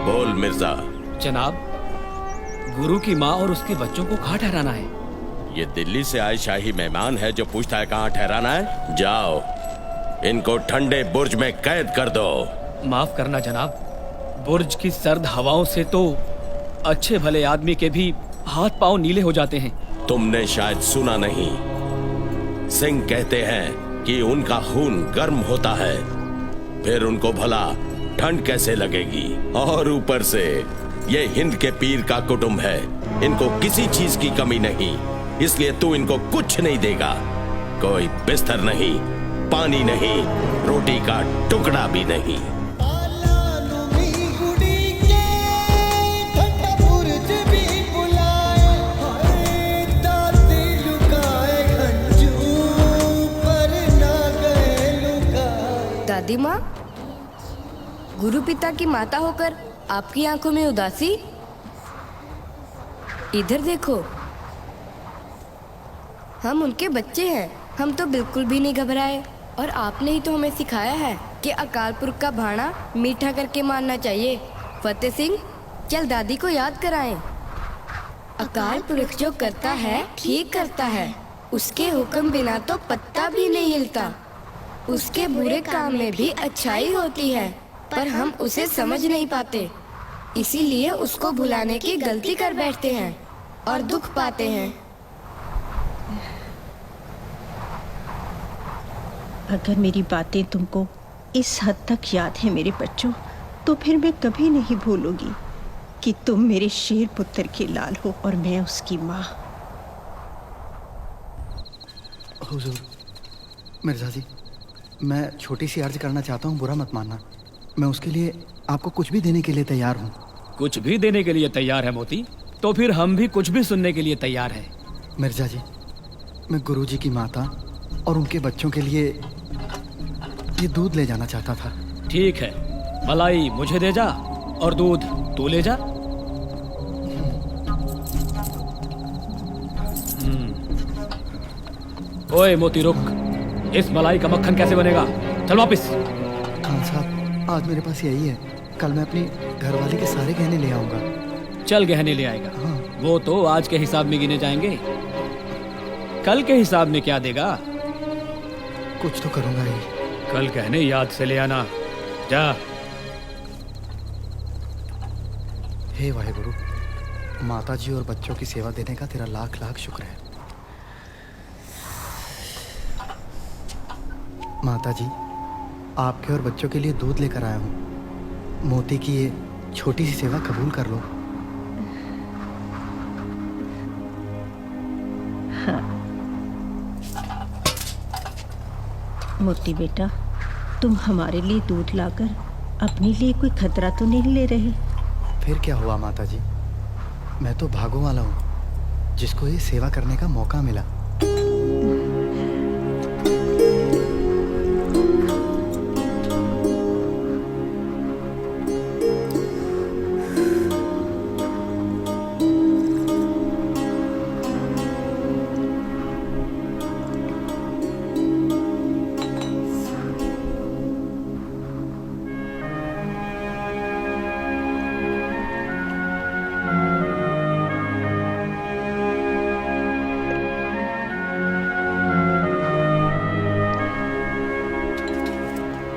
बोल मिर्जा। जनाब, गुरु की माँ और उसके बच्चों को कहाँ ठहराना है? ये दिल्ली से आए शाही मेहमान है जो पूछता है कहाँ ठहराना है। जाओ, इनको ठंडे बुर्ज में कैद कर दो। माफ करना जनाब, बुर्ज की सर्द हवाओं से तो अच्छे भले आदमी के भी हाथ पांव नीले हो जाते हैं। तुमने शायद सुना नहीं, सिंह कहते हैं कि उनका खून गर्म होता है, फिर उनको भला ठंड कैसे लगेगी। और ऊपर से ये हिंद के पीर का कुटुंब है, इनको किसी चीज की कमी नहीं, इसलिए तू इनको कुछ नहीं देगा। कोई बिस्तर नहीं, पानी नहीं, रोटी का टुकड़ा भी नहीं। दादी माँ, गुरु पिता की माता होकर आपकी आंखों में उदासी। इधर देखो, हम उनके बच्चे हैं, हम तो बिल्कुल भी नहीं घबराए। और आपने ही तो हमें सिखाया है कि अकाल पुरख का भाना मीठा करके मारना चाहिए। फतेह सिंह, चल दादी को याद कराएं। अकाल पुरख जो करता है ठीक करता है, उसके हुक्म बिना तो पत्ता भी नहीं हिलता। उसके बुरे काम में भी अच्छाई होती है, पर हम उसे समझ नहीं पाते, इसीलिए उसको भुलाने की गलती कर बैठते हैं और दुख पाते हैं। अगर मेरी बातें तुमको इस हद तक याद है मेरे बच्चों, तो फिर मैं कभी नहीं भूलूंगी कि तुम मेरे शेर पुत्र के लाल हो और मैं उसकी माँ। हुजूर, मिर्जा जी, मैं छोटी सी अर्ज करना चाहता हूँ, बुरा मत मानना। मैं उसके लिए आपको कुछ भी देने के लिए तैयार हूँ। कुछ भी देने के लिए तैयार है मोती? तो फिर हम भी कुछ भी सुनने के लिए तैयार हैं। मिर्जा जी, मैं गुरुजी की माता और उनके बच्चों के लिए ये दूध ले जाना चाहता था। ठीक है, मलाई मुझे दे जा और दूध तू ले जा। ओए मोती रुक, इस मलाई का मक्खन कैसे बनेगा? चल वापिस। खान साहब, आज मेरे पास यही है, कल मैं अपनी घरवाली के सारे गहने ले आऊंगा। चल गहने ले आएगा। हाँ। वो तो आज के हिसाब में गिने जाएंगे, कल के हिसाब में क्या देगा? कुछ तो करूंगा ही। कल गहने याद से ले आना, जा। हे वाहेगुरु, माता जी और बच्चों की सेवा देने का तेरा लाख लाख शुक्र है। माता जी, आपके और बच्चों के लिए दूध लेकर आया हूँ। मोती की ये छोटी सी सेवा कबूल कर लो। हाँ। मोती बेटा, तुम हमारे लिए दूध लाकर अपने लिए कोई खतरा तो नहीं ले रहे? फिर क्या हुआ माता जी, मैं तो भागों वाला हूँ जिसको ये सेवा करने का मौका मिला।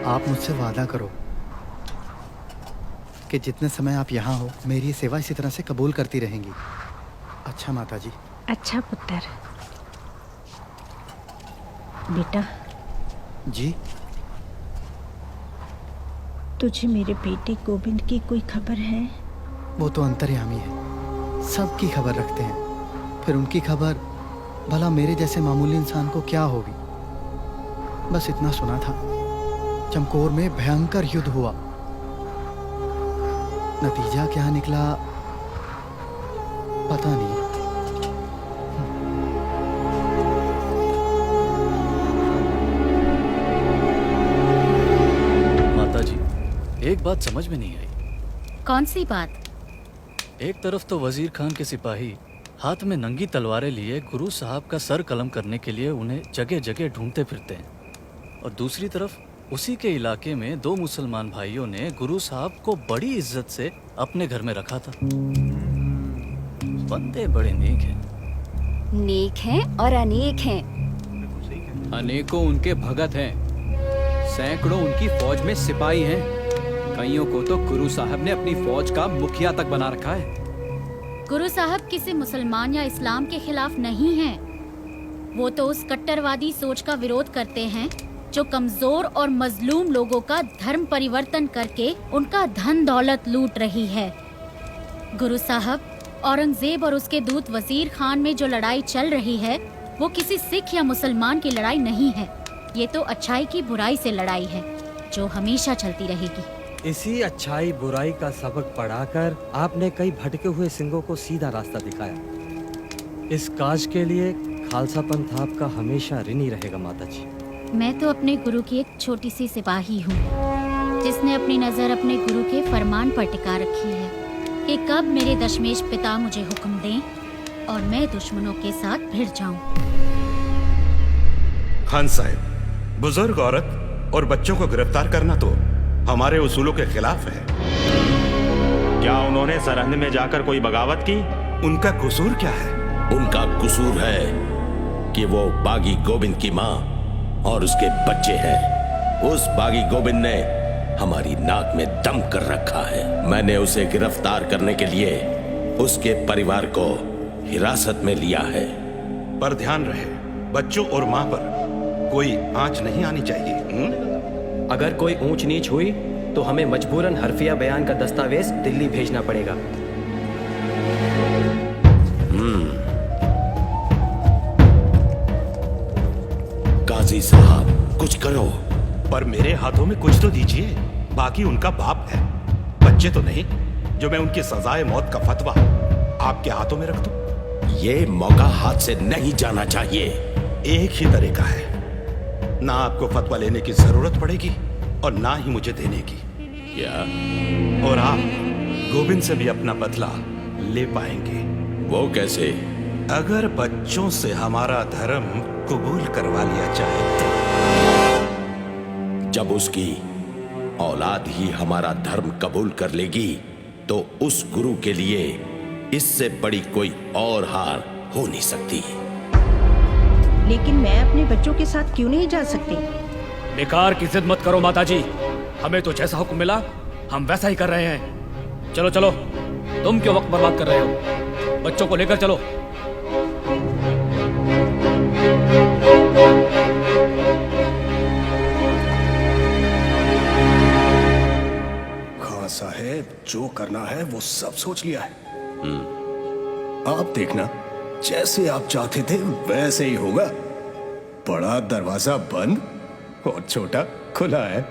आप मुझसे वादा करो कि जितने समय आप यहाँ हो, मेरी सेवा इसी तरह से कबूल करती रहेंगी। अच्छा माता जी। अच्छा पुत्र। बेटा जी। तुझे मेरे बेटे गोविंद की कोई खबर है? वो तो अंतर्यामी है, सबकी खबर रखते हैं, फिर उनकी खबर भला मेरे जैसे मामूली इंसान को क्या होगी। बस इतना सुना था, चमकौर में भयंकर युद्ध हुआ, नतीजा क्या निकला पता नहीं। माता जी, एक बात समझ में नहीं आई। कौन सी बात? एक तरफ तो वजीर खान के सिपाही हाथ में नंगी तलवारें लिए गुरु साहब का सर कलम करने के लिए उन्हें जगह जगह ढूंढते फिरते हैं, और दूसरी तरफ उसी के इलाके में 2 मुसलमान भाइयों ने गुरु साहब को बड़ी इज्जत से अपने घर में रखा था। बंदे बड़े नेक हैं। नेक हैं और अनेक हैं। अनेकों उनके भगत हैं, सैकड़ों उनकी फौज में सिपाही हैं। कईयों को तो गुरु साहब ने अपनी फौज का मुखिया तक बना रखा है। गुरु साहब किसी मुसलमान या इस्लाम के खिलाफ नहीं हैं। वो तो उस कट्टरवादी सोच का विरोध करते हैं जो कमजोर और मजलूम लोगों का धर्म परिवर्तन करके उनका धन दौलत लूट रही है। गुरु साहब, औरंगजेब और उसके दूत वजीर खान में जो लड़ाई चल रही है वो किसी सिख या मुसलमान की लड़ाई नहीं है। ये तो अच्छाई की बुराई से लड़ाई है जो हमेशा चलती रहेगी। इसी अच्छाई बुराई का सबक पढ़ाकर आपने कई भटके हुए सिंहों को सीधा रास्ता दिखाया। इस काज के लिए खालसा पंथ आपका हमेशा ऋणी रहेगा माता जी। मैं तो अपने गुरु की एक छोटी सी सिपाही हूँ जिसने अपनी नजर अपने गुरु के फरमान पर टिका रखी है कि कब मेरे दशमेश पिता मुझे हुक्म दें और मैं दुश्मनों के साथ भिड़ जाऊं। खान साहब, बुजुर्ग औरत और बच्चों को गिरफ्तार करना तो हमारे उसूलों के खिलाफ है। क्या उन्होंने सरहद में जाकर कोई बगावत की? उनका कसूर क्या है? उनका कसूर है कि वो बागी गोविंद की माँ और उसके बच्चे हैं। उस बागी गोविंद ने हमारी नाक में दम कर रखा है। मैंने उसे गिरफ्तार करने के लिए उसके परिवार को हिरासत में लिया है। पर ध्यान रहे, बच्चों और माँ पर कोई आंच नहीं आनी चाहिए। अगर कोई ऊंच नीच हुई तो हमें मजबूरन हरफिया बयान का दस्तावेज दिल्ली भेजना पड़ेगा। काजी साहब, कुछ करो। पर मेरे हाथों में कुछ तो दीजिए। बाकी उनका बाप है, बच्चे तो नहीं जो मैं उनकी सजाए मौत का फतवा आपके हाथों में रख दूं। ये मौका हाथ से नहीं जाना चाहिए। एक ही तरीका है, ना आपको फतवा लेने की जरूरत पड़ेगी और ना ही मुझे देने की। क्या? और आप गोविंद से भी अपना बदला ले पाएंगे। वो कैसे? अगर बच्चों से हमारा धर्म कबूल करवा लिया जाए तो। जब उसकी औलाद ही हमारा धर्म कबूल कर लेगी तो उस गुरु के लिए इससे बड़ी कोई और हार हो नहीं सकती। लेकिन मैं अपने बच्चों के साथ क्यों नहीं जा सकती? बेकार की जिद मत करो माताजी। हमें तो जैसा हुक्म मिला हम वैसा ही कर रहे हैं। चलो चलो, तुम क्यों वक्त बर्बाद कर रहे हो? बच्चों को लेकर चलो। खान साहब, जो करना है वो सब सोच लिया है। आप देखना, जैसे आप चाहते थे वैसे ही होगा। बड़ा दरवाजा बंद और छोटा खुला है।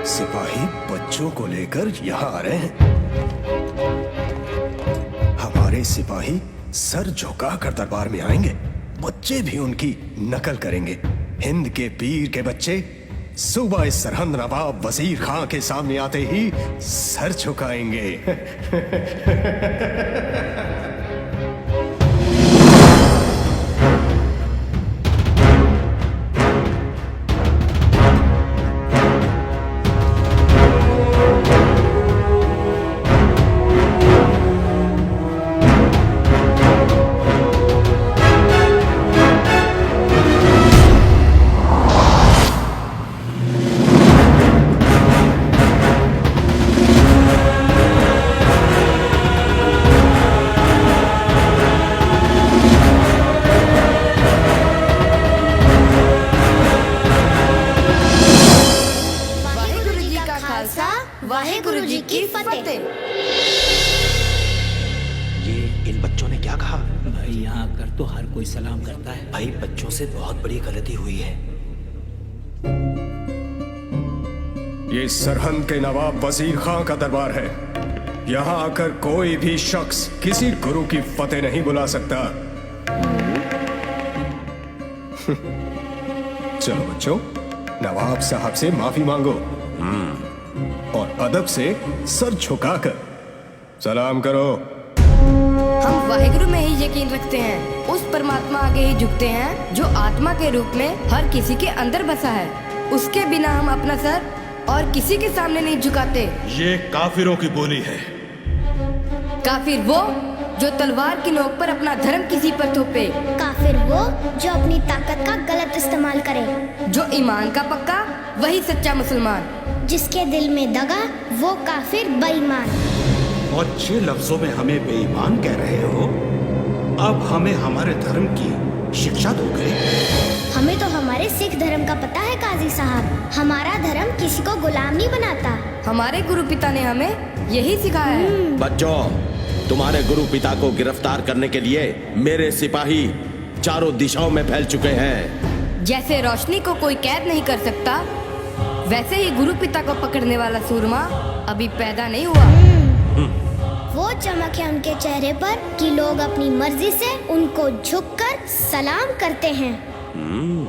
सिपाही बच्चों को लेकर यहाँ आ रहे हैं। हमारे सिपाही सर झुकाकर दरबार में आएंगे। बच्चे भी उनकी नकल करेंगे। हिंद के पीर के बच्चे सुबह इस सरहंद नवाब वजीर खां के सामने आते ही सर झुकाएंगे। ये सरहंद के नवाब वजीर खां का दरबार है। यहाँ आकर कोई भी शख्स किसी गुरु की फतेह नहीं बुला सकता। चलो बच्चों, नवाब साहब से माफी मांगो और अदब से सर झुकाकर सलाम करो। हम वाहिगुरु में ही यकीन रखते हैं, उस परमात्मा आगे ही झुकते हैं जो आत्मा के रूप में हर किसी के अंदर बसा है। उसके बिना हम अपना सर और किसी के सामने नहीं झुकाते। ये काफिरों की बोली है। काफिर वो जो तलवार की नोक पर अपना धर्म किसी पर थोपे। काफिर वो जो अपनी ताकत का गलत इस्तेमाल करे। जो ईमान का पक्का वही सच्चा मुसलमान। जिसके दिल में दगा वो काफिर बेईमान। और छह लफ्जों में हमें बेईमान कह रहे हो, अब हमें हमारे धर्म की शिक्षा दोगे? हमें तो हमारे सिख धर्म का पता है काजी साहब। हमारा धर्म किसी को गुलाम नहीं बनाता। हमारे गुरु पिता ने हमें यही सिखाया है। बच्चों, तुम्हारे गुरु पिता को गिरफ्तार करने के लिए मेरे सिपाही चारों दिशाओं में फैल चुके हैं। जैसे रोशनी को कोई कैद नहीं कर सकता, वैसे ही गुरु पिता को पकड़ने वाला सूरमा अभी पैदा नहीं हुआ। वो चमक है उनके चेहरे पर कि लोग अपनी मर्जी से उनको झुककर सलाम करते हैं।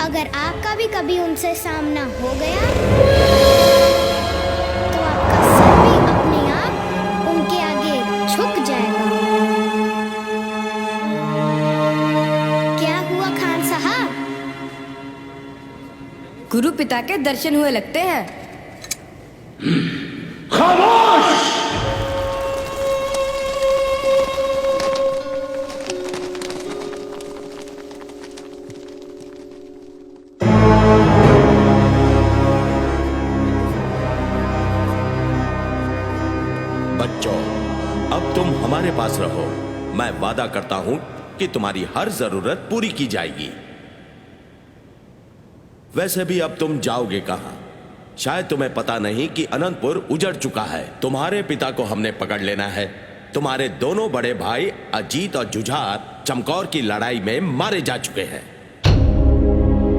अगर आपका भी कभी उनसे सामना हो गया तो आपका सर भी अपने आप उनके आगे झुक जाएगा। क्या हुआ खान साहब? गुरु पिता के दर्शन हुए लगते हैं। खामोश! बच्चों, अब तुम हमारे पास रहो। मैं वादा करता हूं कि तुम्हारी हर जरूरत पूरी की जाएगी। वैसे भी अब तुम जाओगे कहां? शायद तुम्हें पता नहीं कि अनंतपुर उजड़ चुका है। तुम्हारे पिता को हमने पकड़ लेना है। तुम्हारे दोनों बड़े भाई अजीत और जुझार चमकौर की लड़ाई में मारे जा चुके हैं।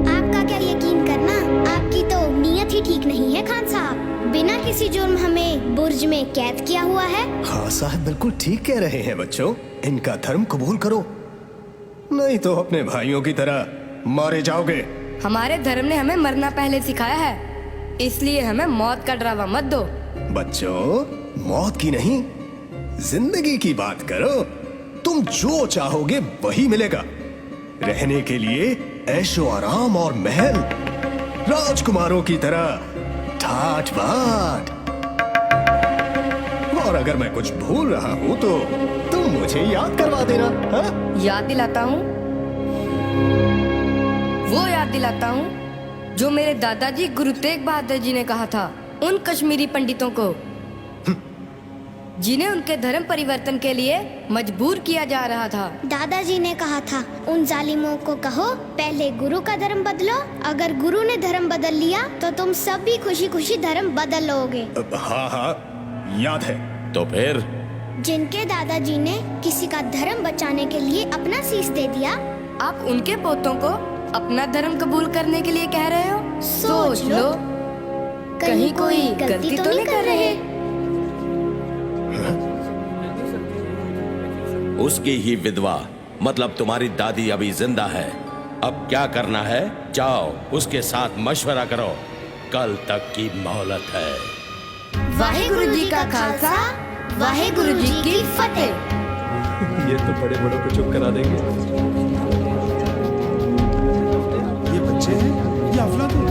आपका क्या यकीन करना, आपकी तो नीयत ही ठीक नहीं है खान साहब। बिना किसी जुर्म हमें बुर्ज में कैद किया हुआ है। हाँ साहब, बिल्कुल ठीक कह रहे हैं बच्चों। इनका धर्म कबूल करो, नहीं तो अपने भाइयों की तरह मारे जाओगे। हमारे धर्म ने हमें मरना पहले सिखाया है, इसलिए हमें मौत का डरावा मत दो। बच्चों, मौत की नहीं, जिंदगी की बात करो। तुम जो चाहोगे वही मिलेगा। रहने के लिए ऐशो आराम और महल, राजकुमारों की तरह ठाठ बाट। और अगर मैं कुछ भूल रहा हूँ तो तुम मुझे याद करवा देना। हा? याद दिलाता हूँ, वो याद दिलाता हूँ जो मेरे दादाजी गुरु तेग बहादुर जी ने कहा था उन कश्मीरी पंडितों को, जिन्हें उनके धर्म परिवर्तन के लिए मजबूर किया जा रहा था। दादाजी ने कहा था उन जालिमों को कहो पहले गुरु का धर्म बदलो। अगर गुरु ने धर्म बदल लिया तो तुम सब भी खुशी खुशी धर्म बदल लोगे। हाँ हाँ, याद है। तो फिर जिनके दादाजी ने किसी का धर्म बचाने के लिए अपना शीश दे दिया, आप उनके पोतों को अपना धर्म कबूल करने के लिए कह रहे हो? सोच लो, कहीं कोई गलती तो नहीं कर रहे। उसकी ही विधवा, मतलब तुम्हारी दादी अभी जिंदा है। अब क्या करना है? जाओ उसके साथ मशवरा करो। कल तक की मोहलत है। वाहेगुरु जी का खालसा, वाहेगुरु जी की फतेह। ये तो बड़े बड़ों को चुप करा देंगे। ये बच्चे हैं या अफलातून?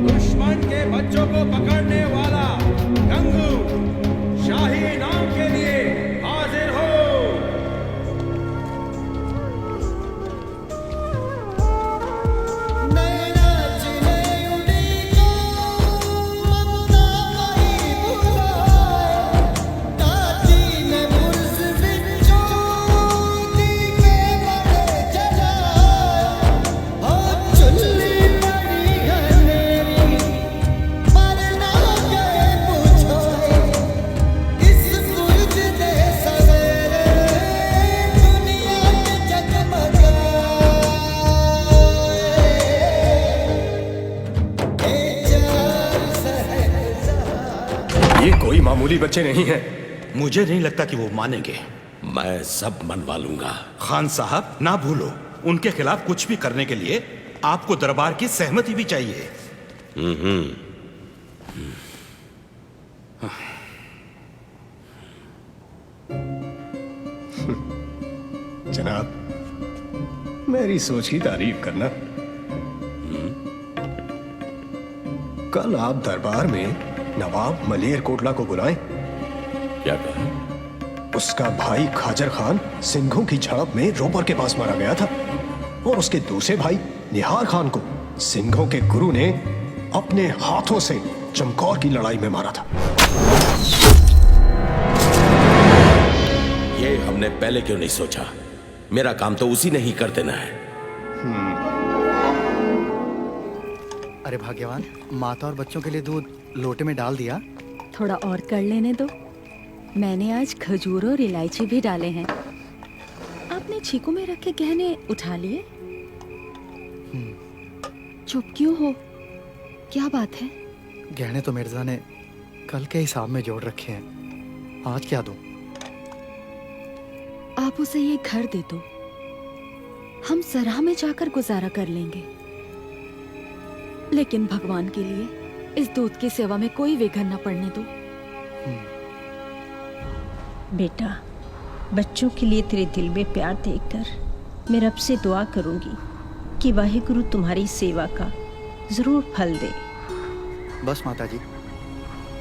दुश्मन के बच्चों को पकड़ने वाला गंगू शाही इनाम के लिए हाजिर हो। कोई मामूली बच्चे नहीं हैं। मुझे नहीं लगता कि वो मानेंगे। मैं सब मनवा लूंगा। खान साहब, ना भूलो, उनके खिलाफ कुछ भी करने के लिए आपको दरबार की सहमति भी चाहिए। जनाब, मेरी सोच की तारीफ करना। कल आप दरबार में नवाब मलेर कोटला को बुलाएं। क्या कहा? उसका भाई खाजर खान सिंघों की झड़प में रोपर के पास मारा गया था और उसके दूसरे भाई निहार खान को सिंघों के गुरु ने अपने हाथों से चमकौर की लड़ाई में मारा था। ये हमने पहले क्यों नहीं सोचा? मेरा काम तो उसी ने ही कर देना है। अरे भाग्यवान, माता और बच्चों के लिए दूध लोटे में डाल दिया। थोड़ा और कर लेने दो। मैंने आज खजूर और इलायची भी डाले हैं। आपने छीकू में रखे गहने उठा लिए? चुप क्यों हो? क्या बात है? गहने तो मिर्जा ने कल के हिसाब में जोड़ रखे हैं, आज क्या दूं? आप उसे ये घर दे दो, हम सराह में जाकर गुजारा कर लेंगे। लेकिन भगवान के लिए इस दूध की सेवा में कोई विघ्न न पड़ने दो। बेटा, बच्चों के लिए तेरे दिल में प्यार देखकर मैं रब से दुआ करूंगी कि वाहिगुरु तुम्हारी सेवा का जरूर फल दे। बस माताजी,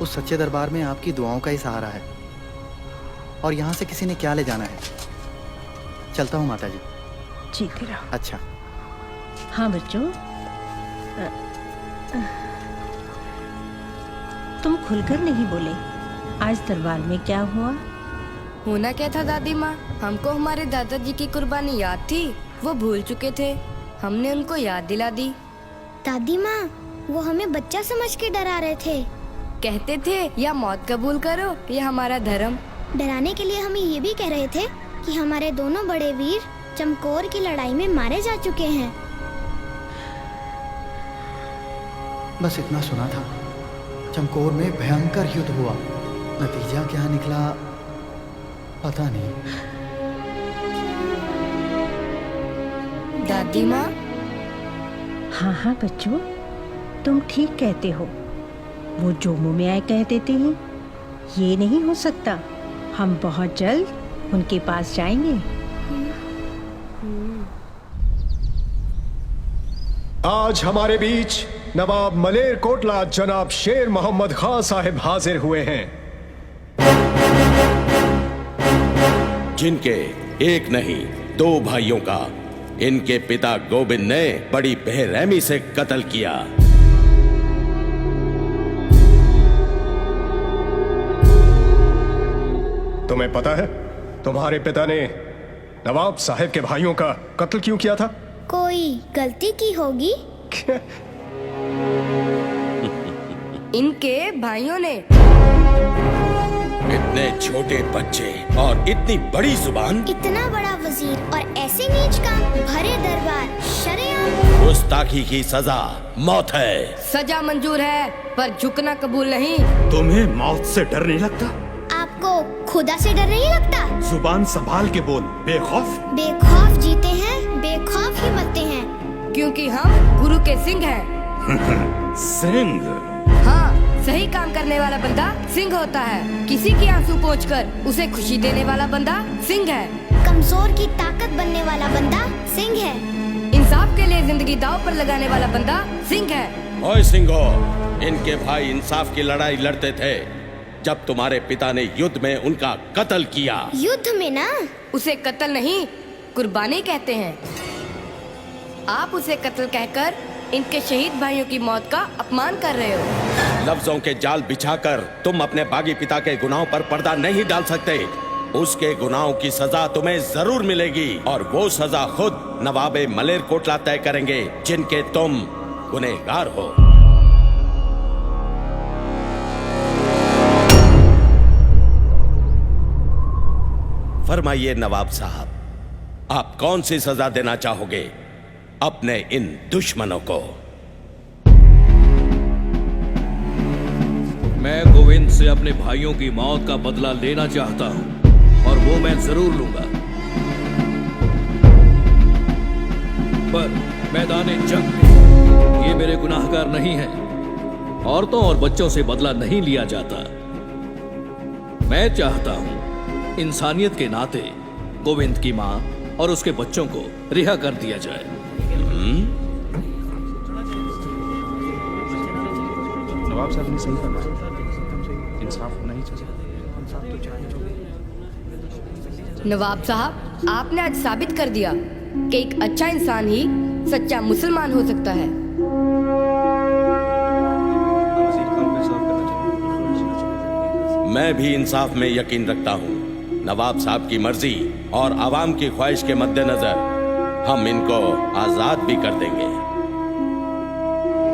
उस सच्चे दरबार में आपकी दुआओं का ही सहारा है और यहाँ से किसी ने क्या ले जाना है। चलता हूँ माताजी। जीते रहो। अच्छा। हाँ बच्चों, तुम खुलकर नहीं बोले। आज दरबार में क्या हुआ? होना क्या था दादी माँ? हमको हमारे दादाजी की कुर्बानी याद थी, वो भूल चुके थे, हमने उनको याद दिला दी। दादी माँ, वो हमें बच्चा समझ के डरा रहे थे। कहते थे या मौत कबूल करो या हमारा धर्म। डराने के लिए हमें ये भी कह रहे थे कि हमारे दोनों बड़े वीर चमकौर की लड़ाई में मारे जा चुके हैं। बस इतना सुना था। चमकौर में भयंकर युद्ध हुआ, नतीजा क्या निकला पता नहीं। दादी माँ? हाँ हाँ बच्चों, तुम ठीक कहते हो। वो जो मुंह में आए कह देते हैं, ये नहीं हो सकता। हम बहुत जल्द उनके पास जाएंगे। आज हमारे बीच नवाब मलेर कोटला जनाब शेर मोहम्मद खान साहिब हाजिर हुए हैं, जिनके एक नहीं दो भाइयों का इनके पिता गोविंद ने बड़ी बेरहमी से कत्ल किया। तुम्हें पता है तुम्हारे पिता ने नवाब साहिब के भाइयों का कत्ल क्यों किया था? कोई गलती की होगी? इनके भाइयों ने। इतने छोटे बच्चे और इतनी बड़ी जुबान। इतना बड़ा वजीर और ऐसे नीच काम, भरे दरबार, शरेआम। गुस्ताखी की सजा मौत है। सजा मंजूर है पर झुकना कबूल नहीं। तुम्हें मौत से डर नहीं लगता? आपको खुदा से डर नहीं लगता? जुबान संभाल के बोल, बेखौफ। बेखौफ जीते हैं, बेखौफ ही मरते हैं। क्योंकि हम गुरु के सिंह हैं। सिंह? हाँ, सही काम करने वाला बंदा सिंह होता है। किसी की आंसू पोंछकर उसे खुशी देने वाला बंदा सिंह है। कमजोर की ताकत बनने वाला बंदा सिंह है। इंसाफ के लिए जिंदगी दांव पर लगाने वाला बंदा सिंह है। ओए सिंहो, इनके भाई इंसाफ की लड़ाई लड़ते थे जब तुम्हारे पिता ने युद्ध में उनका कत्ल किया। युद्ध में ना? उसे कत्ल नहीं, कुर्बानी कहते हैं। आप उसे कत्ल कहकर इनके शहीद भाइयों की मौत का अपमान कर रहे हो। लफ्जों के जाल बिछाकर तुम अपने बागी पिता के गुनाहों पर पर्दा नहीं डाल सकते। उसके गुनाहों की सजा तुम्हें जरूर मिलेगी और वो सजा खुद नवाबे मलेर कोटला तय करेंगे, जिनके तुम गुनहगार हो। फरमाइए नवाब साहब, आप कौन सी सजा देना चाहोगे अपने इन दुश्मनों को? मैं गोविंद से अपने भाइयों की मौत का बदला लेना चाहता हूं और वो मैं जरूर लूंगा, पर मैदान जंग में ये मेरे गुनाहगार नहीं हैं। औरतों और बच्चों से बदला नहीं लिया जाता। मैं चाहता हूं इंसानियत के नाते गोविंद की मां और उसके बच्चों को रिहा कर दिया जाए। नवाब साहब ने सही फरमाया, इंसाफ होना ही चाहिए। नवाब साहब, आपने आज साबित कर दिया कि एक अच्छा इंसान ही सच्चा मुसलमान हो सकता है। मैं भी इंसाफ में यकीन रखता हूँ। नवाब साहब की मर्जी और आवाम की ख्वाहिश के मद्देनजर हम इनको आजाद भी कर देंगे।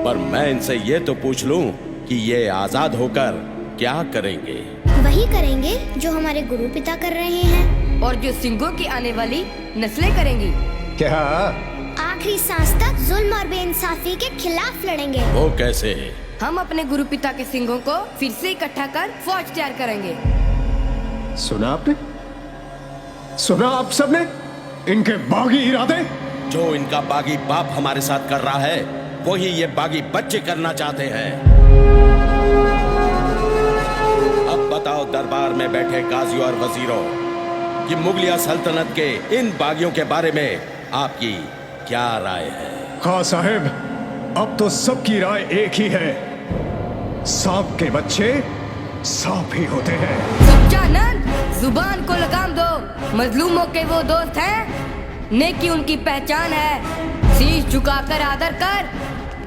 पर मैं इनसे ये तो पूछ लूं कि ये आजाद होकर क्या करेंगे? वही करेंगे जो हमारे गुरु पिता कर रहे हैं और जो सिंघों की आने वाली नस्लें करेंगी। क्या? आखिरी सांस तक जुल्म और बेइंसाफी के खिलाफ लड़ेंगे। वो कैसे? हम अपने गुरु पिता के सिंघों को फिर से इकट्ठा कर फौज तैयार करेंगे। सुना आपने? सुना आप सबने इनके बागी इरादे? जो इनका बागी बाप हमारे साथ कर रहा है वही ये बागी बच्चे करना चाहते हैं। अब बताओ दरबार में बैठे काजी और वजीरों कि मुगलिया सल्तनत के इन बागियों के बारे में आपकी क्या राय है? खां साहब, अब तो सबकी राय एक ही है, सांप के बच्चे सांप ही होते हैं। सच्चानंद, जुबान को लगाम दो। मजलूमों के वो दोस्त हैं, नेकी उनकी पहचान है। शीश झुकाकर आदर कर,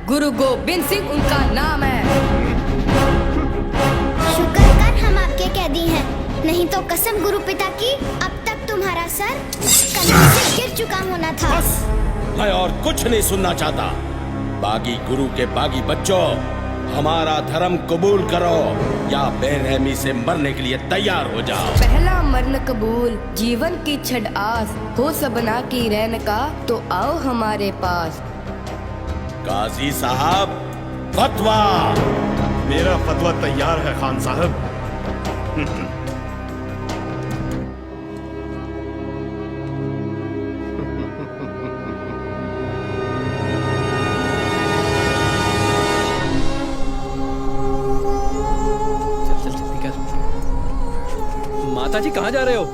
गुरु गोविंद सिंह उनका नाम है। शुक्र कर हम आपके कैदी हैं, नहीं तो कसम गुरु पिता की अब तक तुम्हारा सर कलम से गिर चुका होना था। बस, मैं और कुछ नहीं सुनना चाहता। बागी गुरु के बागी बच्चों, हमारा धर्म कबूल करो या बेरहमी से मरने के लिए तैयार हो जाओ। पहला मरण कबूल, जीवन की छड़ आस, हो सबना की रहन का, तो आओ हमारे पास। काजी साहब, फतवा। मेरा फतवा तैयार है खान साहब। माता जी कहाँ जा रहे हो?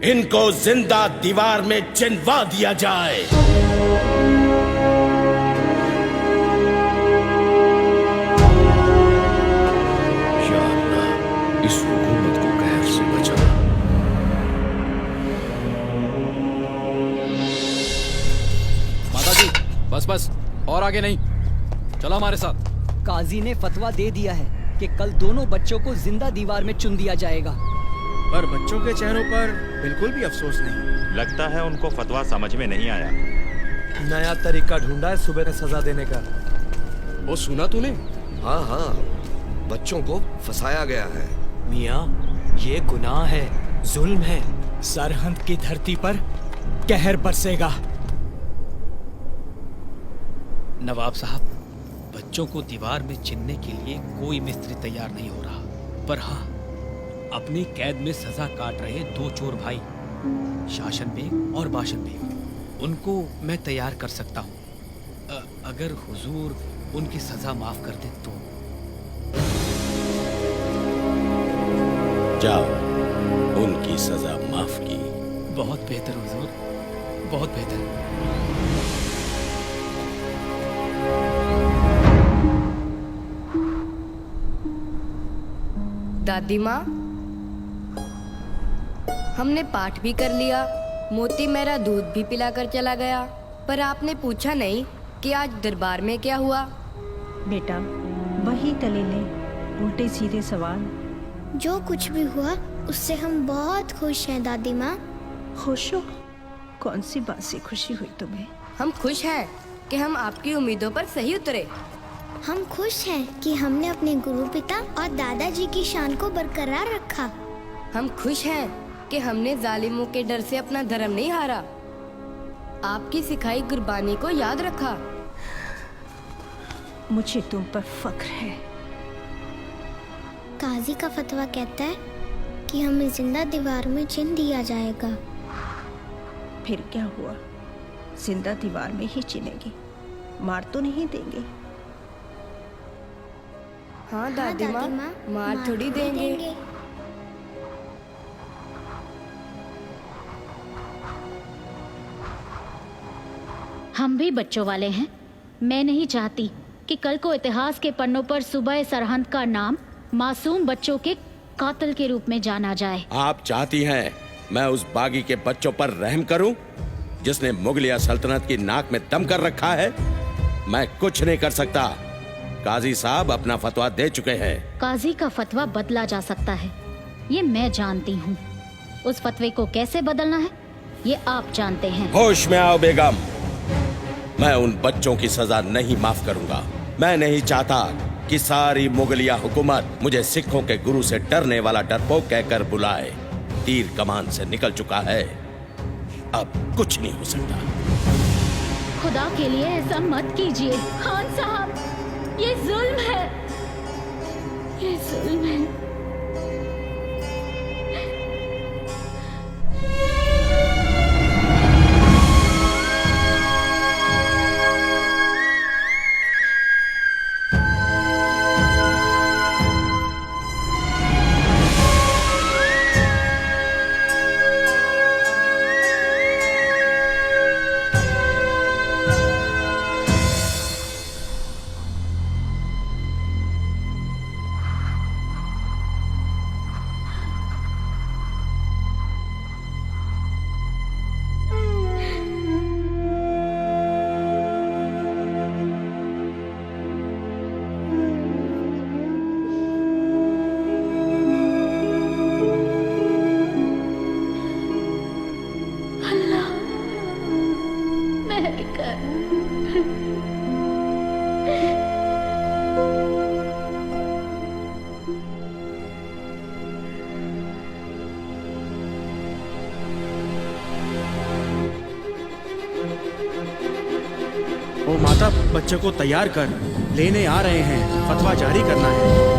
इनको जिंदा दीवार में चिनवा दिया जाए। या अल्लाह, इस हुकूमत को कहर से बचा। माता जी, बस बस, और आगे नहीं, चलो हमारे साथ। काजी ने फतवा दे दिया है कि कल दोनों बच्चों को जिंदा दीवार में चुन दिया जाएगा। पर बच्चों के चेहरों पर बिल्कुल भी अफसोस नहीं। लगता है उनको फतवा समझ में नहीं आया। नया तरीका ढूंढा है सुबह ने सजा देने का। वो सुना तूने? हाँ हाँ, बच्चों को फंसाया गया है। मियाँ, ये गुनाह है, जुल्म है। सरहद की धरती पर कहर बरसेगा। नवाब साहब, बच्चों को दीवार में चिनने के लिए कोई मिस्त्री तैयार नहीं हो रहा, पर हाँ, अपनी कैद में सजा काट रहे दो चोर भाई, शासन बेग और बाशन बेग, उनको मैं तैयार कर सकता हूँ। अगर हुजूर उनकी सजा माफ कर दे तो। जाओ, उनकी सजा माफ की। बहुत बेहतर हुजूर, बहुत बेहतर। दादी माँ, हमने पाठ भी कर लिया, मोती मेरा दूध भी पिलाकर चला गया, पर आपने पूछा नहीं कि आज दरबार में क्या हुआ। बेटा, वही दलीलें, उल्टे सीधे सवाल। जो कुछ भी हुआ उससे हम बहुत खुश हैं दादी माँ। खुश हो? कौन सी बात से खुशी हुई तुम्हें? हम खुश हैं कि हम आपकी उम्मीदों पर सही उतरे। हम खुश हैं कि हमने अपने गुरु पिता और दादाजी की शान को बरकरार रखा। हम खुश हैं कि हमने जालिमों के डर से अपना धर्म नहीं हारा, आपकी सिखाई गुरबानी को याद रखा। मुझे तुम पर फख्र है। काजी का फतवा कहता है कि हमें जिंदा दीवार में चिन दिया जाएगा। फिर क्या हुआ, जिंदा दीवार में ही चिनेंगे, मार तो नहीं देंगे। हाँ दादी माँ, मार थोड़ी देंगे। हम भी बच्चों वाले हैं। मैं नहीं चाहती कि कल को इतिहास के पन्नों पर सुबह सरहद का नाम मासूम बच्चों के कातिल के रूप में जाना जाए। आप चाहती हैं मैं उस बागी के बच्चों पर रहम करूं जिसने मुगलिया सल्तनत की नाक में दम कर रखा है? मैं कुछ नहीं कर सकता। काजी साहब अपना फतवा दे चुके हैं। काजी का फतवा बदला जा सकता है, ये मैं जानती हूँ। उस फतवे को कैसे बदलना है ये आप जानते हैं। होश में आओ बेगम, मैं उन बच्चों की सजा नहीं माफ करूंगा। मैं नहीं चाहता कि सारी मुगलिया हुकूमत मुझे सिखों के गुरु से डरने वाला डरपोक कहकर बुलाए। तीर कमान से निकल चुका है, अब कुछ नहीं हो सकता। खुदा के लिए ऐसा मत कीजिए खान साहब, ये जुल्म है, ये जुल्म है। ओ माता, बच्चे को तैयार कर, लेने आ रहे हैं, फतवा जारी करना है।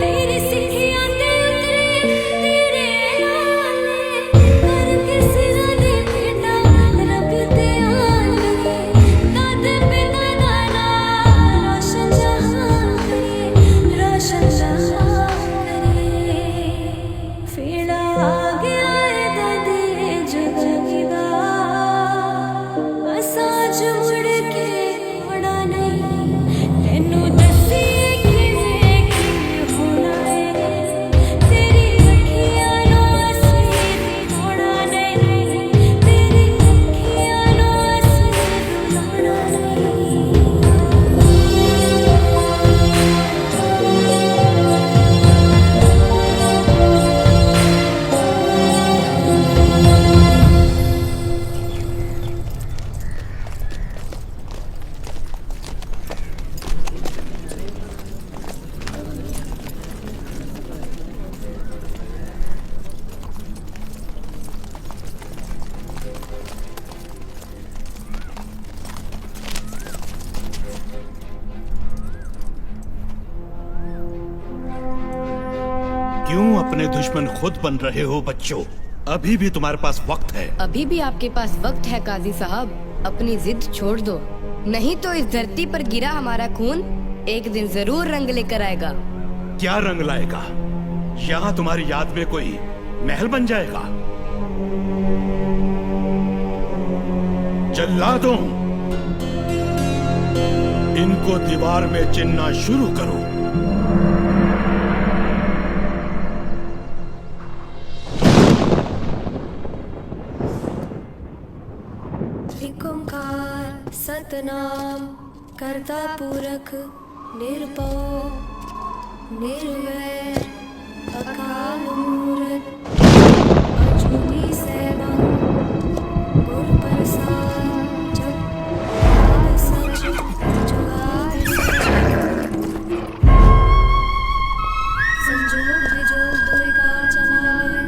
तेरी सिखियां क्यों अपने दुश्मन खुद बन रहे हो बच्चों? अभी भी तुम्हारे पास वक्त है। अभी भी आपके पास वक्त है काजी साहब, अपनी जिद छोड़ दो, नहीं तो इस धरती पर गिरा हमारा खून एक दिन जरूर रंग लेकर आएगा। क्या रंग लाएगा? यहाँ तुम्हारी याद में कोई महल बन जाएगा? जल्लादों, इनको दीवार में चिन्हना शुरू करो। त्रिकुंकार सतनाम कर्ता पूरक निर्भव निर्वैर अकाल मूरत अजूनी सेवा गुर प्रसाद जप आद सच जुगाद संजोग विजोग दुर्गा चलावे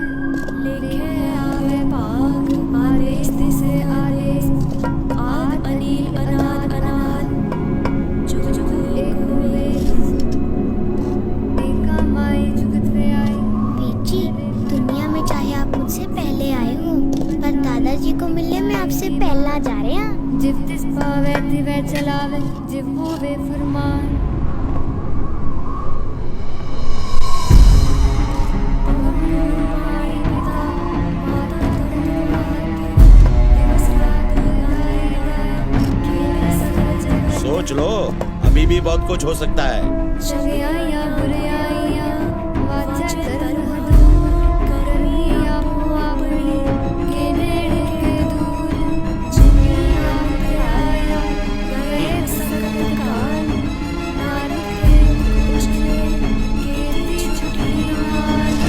लिखे आवे पाक आदेश दिसे आदेश आद अनील अनाद अनाद जुग जुग एक बेची, दुनिया में चाहे आप मुझसे पहले आए हो, पर दादाजी को मिलने में आपसे पहला जा रहे हैं। जिव तिस पावे तिवै चलावे जिव होवे फरमान। सोच लो, अभी भी बहुत कुछ हो सकता है। शगयाया बुरयाया वाचा तरहदो करनिया मुआवली के नेड़े के दूर जिनिया प्याया गए संकट काल नारद के कुछ के छुटी नाल।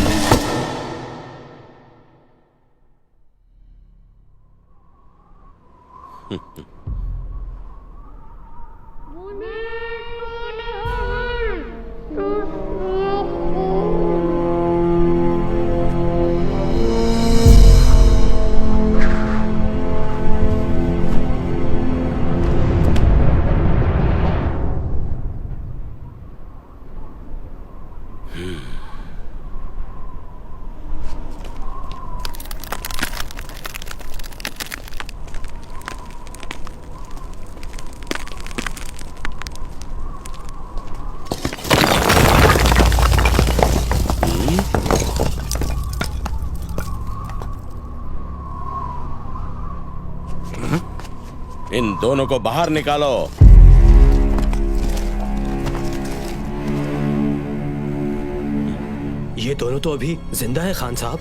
इन दोनों को बाहर निकालो। ये दोनों तो अभी जिंदा है खान साहब।